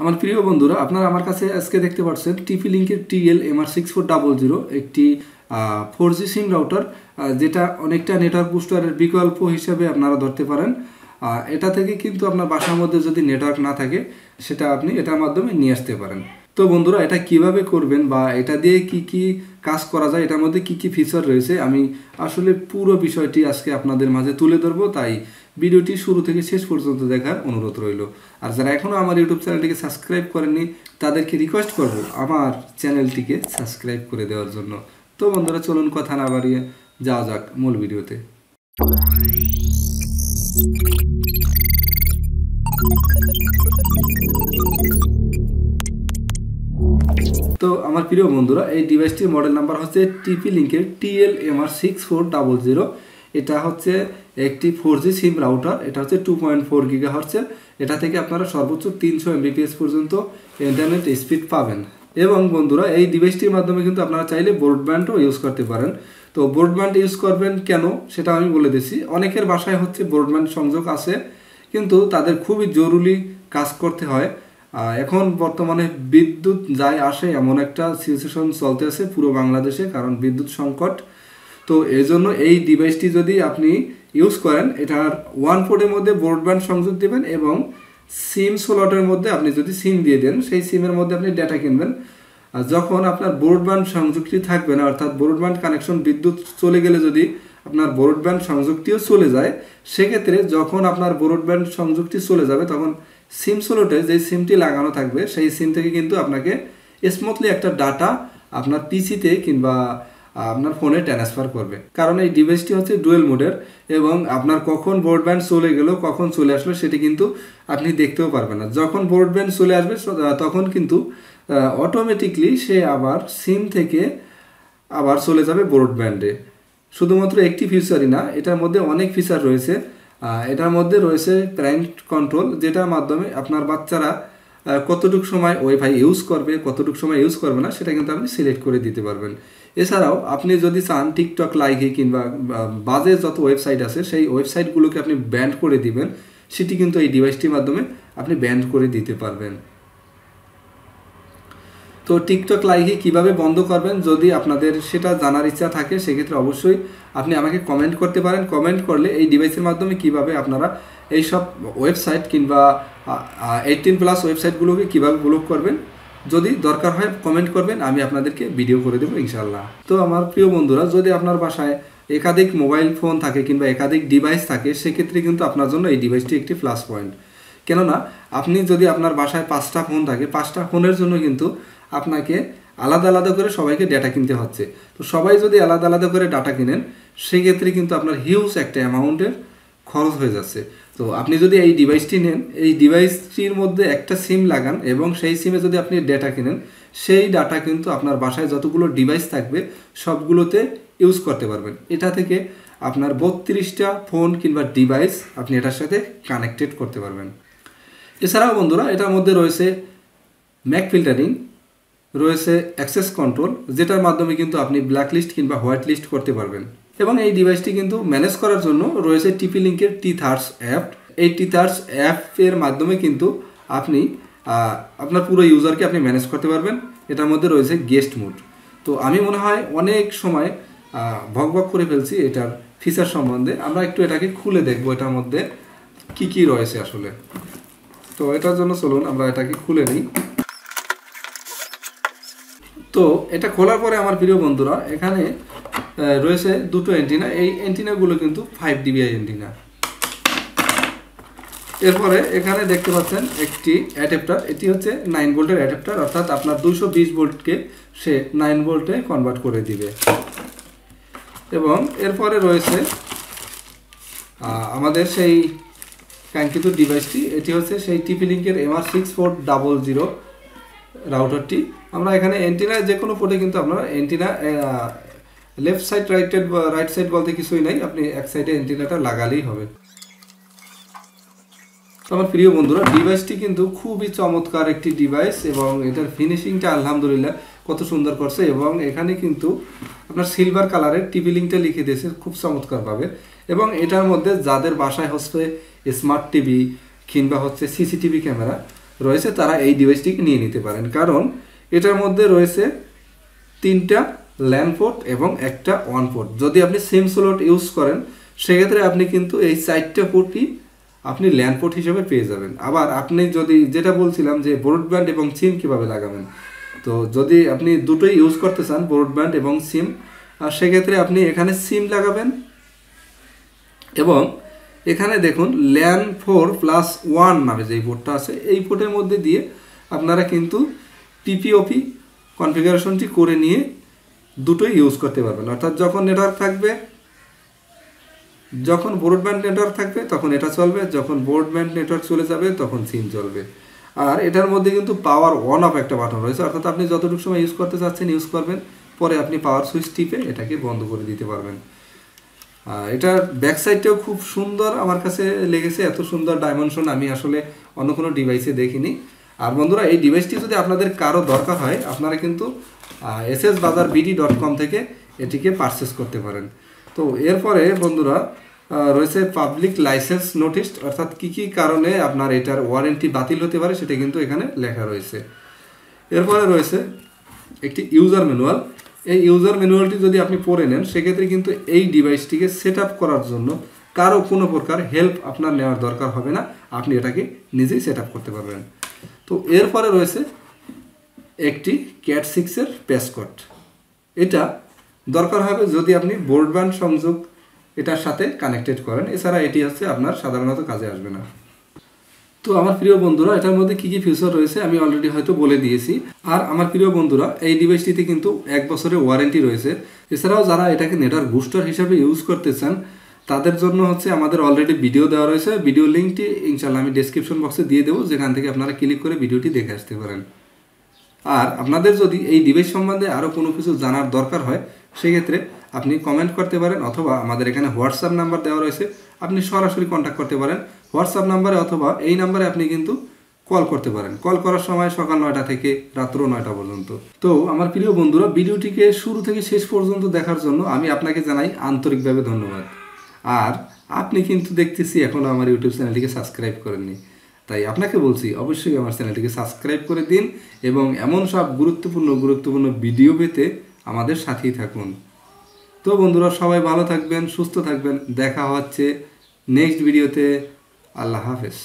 আমার প্রিয় বন্ধুরা, আপনারা আমার কাছে আজকে দেখতে পাচ্ছেন টিপি লিঙ্কের TL MR6400 একটি 4G সিম রাউটার, যেটা অনেকটা নেটওয়ার্ক বুস্টারের বিকল্প হিসেবে আপনারা ধরতে পারেন। এটা থেকে কিন্তু আপনার বাসার মধ্যে যদি নেটওয়ার্ক না থাকে সেটা আপনি এটার মাধ্যমে নিয়ে আসতে পারেন। তো বন্ধুরা, এটা কিভাবে করবেন বা এটা দিয়ে কি কি কাজ করা যায়, এটার মধ্যে কি কি ফিচার রয়েছে, আমি আসলে পুরো বিষয়টি আজকে আপনাদের মাঝে তুলে ধরবো। তাই ভিডিওটি শুরু থেকে শেষ পর্যন্ত দেখার অনুরোধ রইল। আর যারা এখনও আমার ইউটিউব চ্যানেলটিকে সাবস্ক্রাইব করেননি তাদেরকে রিকোয়েস্ট করব আমার চ্যানেলটিকে সাবস্ক্রাইব করে দেওয়ার জন্য। তো বন্ধুরা, চলুন কথা না বাড়িয়ে যাওয়া যাক মূল ভিডিওতে। তো আমার প্রিয় বন্ধুরা, এই ডিভাইসটির মডেল নাম্বার হচ্ছে টিপি লিঙ্কের TLMR6400। এটা হচ্ছে একটি 4G সিম রাউটার। এটা হচ্ছে 2.4 GHz। এটা থেকে আপনারা সর্বোচ্চ 300 Mbps পর্যন্ত ইন্টারনেট স্পিড পাবেন। এবং বন্ধুরা, এই ডিভাইসটির মাধ্যমে কিন্তু আপনারা চাইলে ব্রডব্যান্ডও ইউজ করতে পারেন। তো ব্রডব্যান্ড ইউজ করবেন কেন সেটা আমি বলে দিচ্ছি। অনেকের বাসায় হচ্ছে ব্রডব্যান্ড সংযোগ আছে, কিন্তু তাদের খুবই জরুরি কাজ করতে হয়। এখন বর্তমানে বিদ্যুৎ যায় আসে এমন একটা সিচুয়েশন চলতে আছে পুরো বাংলাদেশে, কারণ বিদ্যুৎ সংকট। তো এই জন্য এই ডিভাইসটি যদি আপনি ইউজ করেন, এটার ওয়ান পোর্টের মধ্যে ব্রডব্যান্ড সংযোগ দেবেন এবং সিম স্লটের মধ্যে আপনি যদি সিম দিয়ে দেন, সেই সিমের মধ্যে আপনি ডেটা কিনবেন। আর যখন আপনার ব্রডব্যান্ড সংযোগটি থাকবে না, অর্থাৎ ব্রডব্যান্ড কানেকশন বিদ্যুৎ চলে গেলে যদি আপনার ব্রডব্যান্ড সংযোগটিও চলে যায়, সেক্ষেত্রে যখন আপনার ব্রডব্যান্ড সংযোগটি চলে যাবে তখন সিম স্লটে যে সিমটি লাগানো থাকবে সেই সিম থেকে কিন্তু আপনাকে স্মুথলি একটা ডাটা আপনার পিসিতে কিংবা আপনার ফোনে ট্রান্সফার করবে। কারণ এই ডিভাইসটি হচ্ছে ডুয়েল মোডের এবং আপনার কখন ব্রডব্যান্ড চলে গেল কখন চলে আসলো সেটি কিন্তু আপনি দেখতেও পারবেন না। যখন ব্রডব্যান্ড চলে আসবে তখন কিন্তু অটোমেটিকলি সে আবার সিম থেকে আবার চলে যাবে ব্রডব্যান্ডে। শুধুমাত্র একটি ফিচারই না, এটার মধ্যে অনেক ফিচার রয়েছে। এটার মধ্যে রয়েছে প্যারেন্ট কন্ট্রোল, যেটার মাধ্যমে আপনার বাচ্চারা কতটুকু সময় ওয়াইফাই ইউজ করবে কতটুকু সময় ইউজ করবে না সেটা কিন্তু আপনি সিলেক্ট করে দিতে পারবেন। এছাড়াও আপনি যদি চান টিকটক লাইকে কিংবা বাজে যত ওয়েবসাইট আছে সেই ওয়েবসাইটগুলোকে আপনি ব্যান্ড করে দিবেন, সেটি কিন্তু এই ডিভাইসটির মাধ্যমে আপনি ব্যান্ড করে দিতে পারবেন। তো টিকটক লাইকে কিভাবে বন্ধ করবেন যদি আপনাদের সেটা জানার ইচ্ছা থাকে, সেক্ষেত্রে অবশ্যই আপনি আমাকে কমেন্ট করতে পারেন। কমেন্ট করলে এই ডিভাইসের মাধ্যমে কিভাবে আপনারা এইসব ওয়েবসাইট কিংবা 18+ ওয়েবসাইটগুলোকে কীভাবে ব্লক করবেন যদি দরকার হয় কমেন্ট করবেন, আমি আপনাদেরকে ভিডিও করে দেবো ইনশাল্লাহ। তো আমার প্রিয় বন্ধুরা, যদি আপনার বাসায় একাধিক মোবাইল ফোন থাকে কিংবা একাধিক ডিভাইস থাকে, সেক্ষেত্রে কিন্তু আপনার জন্য এই ডিভাইসটি একটি প্লাস পয়েন্ট। কেননা আপনি যদি আপনার বাসায় 5টা ফোন থাকে, 5টা ফোনের জন্য কিন্তু আপনাকে আলাদা আলাদা করে সবাইকে ডেটা কিনতে হচ্ছে। তো সবাই যদি আলাদা আলাদা করে ডাটা কিনেন, সেক্ষেত্রে কিন্তু আপনার হিউজ একটা অ্যামাউন্টের খরচ হয়ে যাচ্ছে। তো আপনি যদি এই ডিভাইসটি নেন, এই ডিভাইসটির মধ্যে একটা সিম লাগান এবং সেই সিমে যদি আপনি ডেটা কিনেন, সেই ডাটা কিন্তু আপনার বাসায় যতগুলো ডিভাইস থাকবে সবগুলোতে ইউজ করতে পারবেন। এটা থেকে আপনার 32টা ফোন কিংবা ডিভাইস আপনি এটার সাথে কানেক্টেড করতে পারবেন। এছাড়াও বন্ধুরা, এটার মধ্যে রয়েছে ম্যাক ফিল্টারিং, রয়েছে অ্যাক্সেস কন্ট্রোল, যেটার মাধ্যমে কিন্তু আপনি ব্ল্যাক লিস্ট কিংবা হোয়াইট লিস্ট করতে পারবেন। এবং এই ডিভাইসটি কিন্তু ম্যানেজ করার জন্য রয়েছে টিপি লিঙ্কের টিথার্স অ্যাপ। এই টিথার্স অ্যাপের মাধ্যমে কিন্তু আপনি আপনার পুরো ইউজারকে আপনি ম্যানেজ করতে পারবেন। এটার মধ্যে রয়েছে গেস্ট মোড। তো আমি মনে হয় অনেক সময় ভক করে ফেলছি এটার ফিচার সম্বন্ধে। আমরা একটু এটাকে খুলে দেখবো এটার মধ্যে কি কি রয়েছে আসলে। তো এটার জন্য চলুন আমরা এটাকে খুলে নিই। তো এটা খোলার পরে আমার প্রিয় বন্ধুরা, এখানে রয়েছে দুটো অ্যান্টিনা। এই অ্যান্টিনাগুলো কিন্তু 5 dBi অ্যান্টিনা। এরপরে এখানে দেখতে পাচ্ছেন একটি অ্যাডাপ্টার। এটি হচ্ছে 9 ভোল্টের অ্যাডাপ্টার, অর্থাৎ আপনার 220 ভোল্টকে সে 9 ভোল্টে কনভার্ট করে দিবে। এবং এরপরে রয়েছে আমাদের সেই কাঙ্ক্ষিত ডিভাইসটি। এটি হচ্ছে সেই টিপি লিঙ্কের MR6400 রাউটারটি। আমরা এখানে অ্যান্টিনা যে কোনো পোর্টে কিন্তু আপনারা antenna left side right side বলতে কিছুই নাই, আপনি এক সাইডে অ্যান্টিনাটা লাগালেই হবে। তো আমার প্রিয় বন্ধুরা, ডিভাইসটি কিন্তু খুবই চমৎকার একটি ডিভাইস এবং এটার ফিনিশিংটা আলহামদুলিল্লাহ কত সুন্দর করছে। এবং এখানে কিন্তু আপনার সিলভার কালারের টিপি লিঙ্কটা লিখে দিয়েছে খুব চমৎকারভাবে। এবং এটার মধ্যে যাদের বাসায় হচ্ছে স্মার্ট টিভি কিংবা হচ্ছে সিসিটিভি ক্যামেরা, রয়েছে তারা এই ডিভাইসটিকে নিয়ে নিতে পারেন, কারণ এটার মধ্যে রয়েছে 3টা ল্যান পোর্ট এবং একটা অন পোর্ট। যদি আপনি সিম স্লট ইউজ করেন সেক্ষেত্রে আপনি কিন্তু এই 4টা পোর্টই আপনি ল্যান পোর্ট হিসেবে পেয়ে যাবেন। আবার আপনি যদি যেটা বলছিলাম যে ব্রডব্যান্ড এবং সিম কীভাবে লাগাবেন, তো যদি আপনি দুটোই ইউজ করতে চান ব্রডব্যান্ড এবং সিম, আর সেক্ষেত্রে আপনি এখানে সিম লাগাবেন এবং এখানে দেখুন ল্যান 4+1 নামে যেই পোর্টটা আছে এই পোর্টের মধ্যে দিয়ে আপনারা কিন্তু টিপিওপি কনফিগারেশনটি করে নিয়ে দুটোই ইউজ করতে পারবেন। অর্থাৎ যখন নেটওয়ার্ক থাকবে, যখন ব্রডব্যান্ড নেটওয়ার্ক থাকবে তখন এটা চলবে, যখন ব্রডব্যান্ড নেটওয়ার্ক চলে যাবে তখন সিম চলবে। আর এটার মধ্যে কিন্তু পাওয়ার অন অফ একটা বাটন রয়েছে, অর্থাৎ আপনি যতটুকু সময় ইউজ করতে চাচ্ছেন ইউজ করবেন, পরে আপনি পাওয়ার সুইচ টিপে এটাকে বন্ধ করে দিতে পারবেন। এটার ব্যাক সাইডটাও খুব সুন্দর আমার কাছে লেগেছে, এত সুন্দর ডাইমেনশন আমি আসলে অন্য কোনো ডিভাইসে দেখিনি। আর বন্ধুরা এই ডিভাইসটি যদি আপনাদের কারো দরকার হয় আপনারা কিন্তু ssbazarbd.com থেকে এটিকে পারচেস করতে পারেন। তো এরপরে বন্ধুরা রয়েছে পাবলিক লাইসেন্স নোটিশ, অর্থাৎ কী কী কারণে আপনার এটার ওয়ারেন্টি বাতিল হতে পারে সেটা কিন্তু এখানে লেখা রয়েছে। এরপরে রয়েছে একটি ইউজার ম্যানুয়াল। এই ইউজার ম্যানুয়ালটি যদি আপনি পড়ে নেন সেক্ষেত্রে কিন্তু এই ডিভাইসটিকে সেট আপ করার জন্য কারো কোনো প্রকার হেল্প আপনার নেওয়ার দরকার হবে না, আপনি এটাকে নিজেই সেট আপ করতে পারবেন। তো এরপরে রয়েছে একটি ক্যাট 6-এর প্যাসকোড। এটা দরকার হবে যদি আপনি ব্রডব্যান্ড সংযোগ এটার সাথে কানেক্টেড করেন, এছাড়া এটি হচ্ছে আপনার সাধারণত কাজে আসবে না। তো আমার প্রিয় বন্ধুরা এটার মধ্যে কী কী ফিচার রয়েছে আমি অলরেডি হয়তো বলে দিয়েছি। আর আমার প্রিয় বন্ধুরা এই ডিভাইসটিতে কিন্তু 1 বছরের ওয়ারেন্টি রয়েছে। এছাড়াও যারা এটাকে নেটওয়ার্ক বুস্টার হিসাবে ইউজ করতে চান তাদের জন্য হচ্ছে আমাদের অলরেডি ভিডিও দেওয়া রয়েছে, ভিডিও লিঙ্কটি ইনশাল্লাহ আমি ডেসক্রিপশন বক্সে দিয়ে দেবো, যেখান থেকে আপনারা ক্লিক করে ভিডিওটি দেখে আসতে পারেন। আর আপনাদের যদি এই ডিভাইস সম্বন্ধে আরও কোনো কিছু জানার দরকার হয় সেক্ষেত্রে আপনি কমেন্ট করতে পারেন, অথবা আমাদের এখানে হোয়াটসঅ্যাপ নাম্বার দেওয়া রয়েছে, আপনি সরাসরি কন্ট্যাক্ট করতে পারেন হোয়াটসঅ্যাপ নাম্বারে, অথবা এই নাম্বারে আপনি কিন্তু কল করতে পারেন। কল করার সময় সকাল 9টা থেকে রাত্র 9টা পর্যন্ত। তো আমার প্রিয় বন্ধুরা ভিডিওটিকে শুরু থেকে শেষ পর্যন্ত দেখার জন্য আমি আপনাকে জানাই আন্তরিকভাবে ধন্যবাদ। আর আপনি কিন্তু দেখতেছি এখনও আমার ইউটিউব চ্যানেলটিকে সাবস্ক্রাইব করেননি, তাই আপনাকে বলছি অবশ্যই আমার চ্যানেলটিকে সাবস্ক্রাইব করে দিন এবং এমন সব গুরুত্বপূর্ণ ভিডিও পেতে আমাদের সাথেই থাকুন। তো বন্ধুরা সবাই ভালো থাকবেন, সুস্থ থাকবেন, দেখা হচ্ছে নেক্সট ভিডিওতে। আল্লাহ হাফেজ।